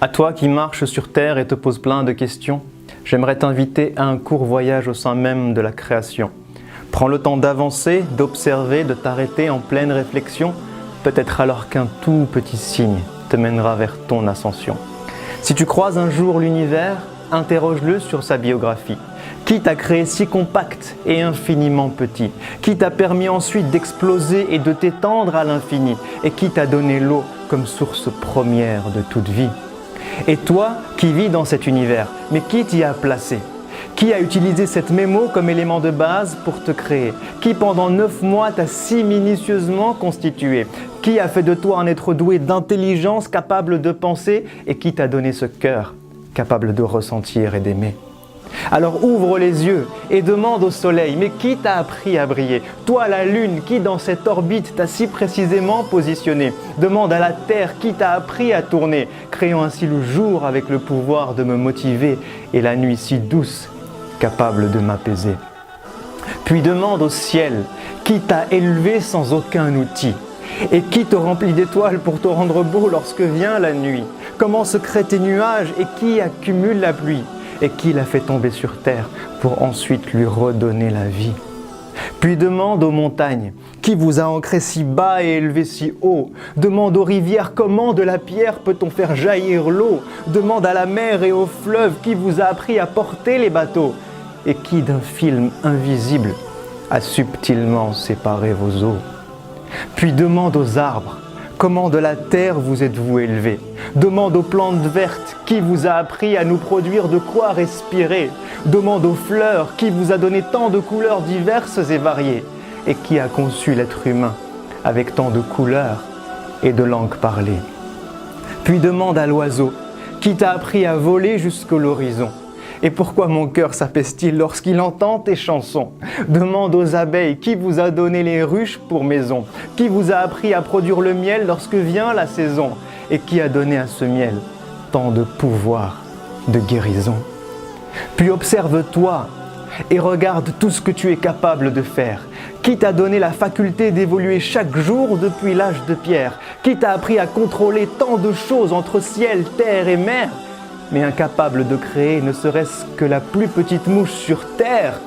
À toi qui marches sur terre et te poses plein de questions, j'aimerais t'inviter à un court voyage au sein même de la création. Prends le temps d'avancer, d'observer, de t'arrêter en pleine réflexion, peut-être alors qu'un tout petit signe te mènera vers ton ascension. Si tu croises un jour l'univers, interroge-le sur sa biographie. Qui t'a créé si compact et infiniment petit? Qui t'a permis ensuite d'exploser et de t'étendre à l'infini? Et qui t'a donné l'eau comme source première de toute vie? Et toi qui vis dans cet univers, mais qui t'y a placé? Qui a utilisé cette mémo comme élément de base pour te créer? Qui pendant 9 mois t'a si minutieusement constitué? Qui a fait de toi un être doué d'intelligence capable de penser et qui t'a donné ce cœur capable de ressentir et d'aimer? Alors ouvre les yeux et demande au soleil, mais qui t'a appris à briller? Toi la lune, qui dans cette orbite t'a si précisément positionné? Demande à la terre, qui t'a appris à tourner, créant ainsi le jour avec le pouvoir de me motiver et la nuit si douce, capable de m'apaiser. Puis demande au ciel, qui t'a élevé sans aucun outil? Et qui te remplit d'étoiles pour te rendre beau lorsque vient la nuit? Comment se créent tes nuages et qui accumule la pluie? Et qui l'a fait tomber sur terre pour ensuite lui redonner la vie? Puis demande aux montagnes, qui vous a ancré si bas et élevé si haut? Demande aux rivières, comment de la pierre peut-on faire jaillir l'eau? Demande à la mer et aux fleuves, qui vous a appris à porter les bateaux? Et qui d'un film invisible a subtilement séparé vos eaux? Puis demande aux arbres, comment de la terre vous êtes-vous élevé? Demande aux plantes vertes, qui vous a appris à nous produire de quoi respirer? Demande aux fleurs, qui vous a donné tant de couleurs diverses et variées? Et qui a conçu l'être humain avec tant de couleurs et de langues parlées? Puis demande à l'oiseau, qui t'a appris à voler jusqu'à l'horizon? Et pourquoi mon cœur s'apaise-t-il lorsqu'il entend tes chansons? Demande aux abeilles, qui vous a donné les ruches pour maison? Qui vous a appris à produire le miel lorsque vient la saison? Et qui a donné à ce miel tant de pouvoir, de guérison? Puis observe-toi et regarde tout ce que tu es capable de faire. Qui t'a donné la faculté d'évoluer chaque jour depuis l'âge de pierre? Qui t'a appris à contrôler tant de choses entre ciel, terre et mer? Mais incapable de créer ne serait-ce que la plus petite mouche sur terre,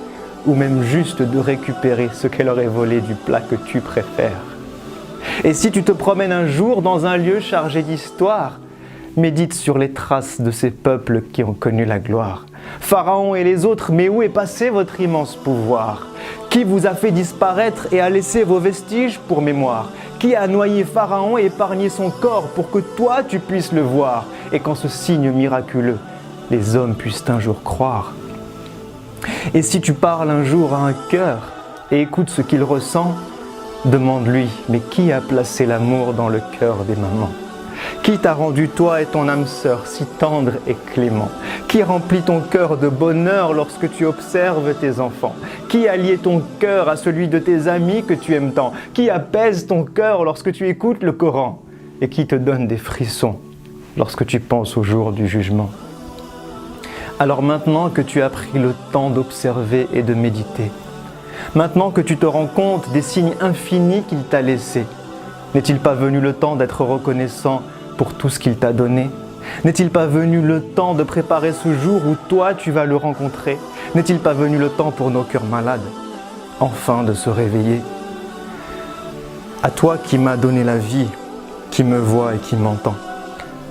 ou même juste de récupérer ce qu'elle aurait volé du plat que tu préfères. Et si tu te promènes un jour dans un lieu chargé d'histoire, médite sur les traces de ces peuples qui ont connu la gloire. Pharaon et les autres, mais où est passé votre immense pouvoir? Qui vous a fait disparaître et a laissé vos vestiges pour mémoire? Qui a noyé Pharaon et épargné son corps pour que toi tu puisses le voir? Et qu'en ce signe miraculeux, les hommes puissent un jour croire. Et si tu parles un jour à un cœur et écoutes ce qu'il ressent, demande-lui, mais qui a placé l'amour dans le cœur des mamans? Qui t'a rendu toi et ton âme sœur si tendre et clément? Qui remplit ton cœur de bonheur lorsque tu observes tes enfants? Qui a lié ton cœur à celui de tes amis que tu aimes tant? Qui apaise ton cœur lorsque tu écoutes le Coran? Et qui te donne des frissons lorsque tu penses au jour du jugement? Alors maintenant que tu as pris le temps d'observer et de méditer, maintenant que tu te rends compte des signes infinis qu'il t'a laissés, n'est-il pas venu le temps d'être reconnaissant pour tout ce qu'il t'a donné? N'est-il pas venu le temps de préparer ce jour où toi tu vas le rencontrer? N'est-il pas venu le temps pour nos cœurs malades, enfin de se réveiller? À toi qui m'as donné la vie, qui me vois et qui m'entend,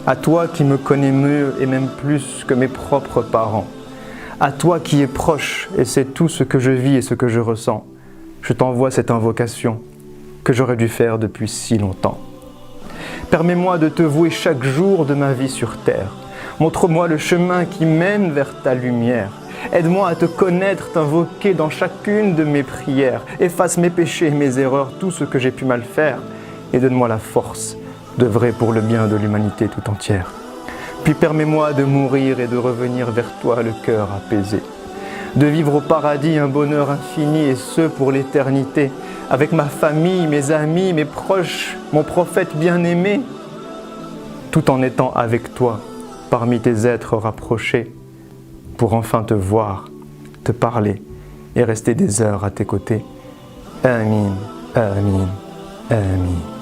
à toi qui me connais mieux et même plus que mes propres parents, à toi qui es proche et sais tout ce que je vis et ce que je ressens, je t'envoie cette invocation que j'aurais dû faire depuis si longtemps. Permets-moi de te vouer chaque jour de ma vie sur terre. Montre-moi le chemin qui mène vers ta lumière. Aide-moi à te connaître, t'invoquer dans chacune de mes prières. Efface mes péchés et mes erreurs, tout ce que j'ai pu mal faire, et donne-moi la force d'œuvrer pour le bien de l'humanité tout entière. Puis permets-moi de mourir et de revenir vers toi le cœur apaisé. De vivre au paradis un bonheur infini et ce pour l'éternité, avec ma famille, mes amis, mes proches, mon prophète bien-aimé, tout en étant avec toi, parmi tes êtres rapprochés, pour enfin te voir, te parler et rester des heures à tes côtés. Amin, amin, amin.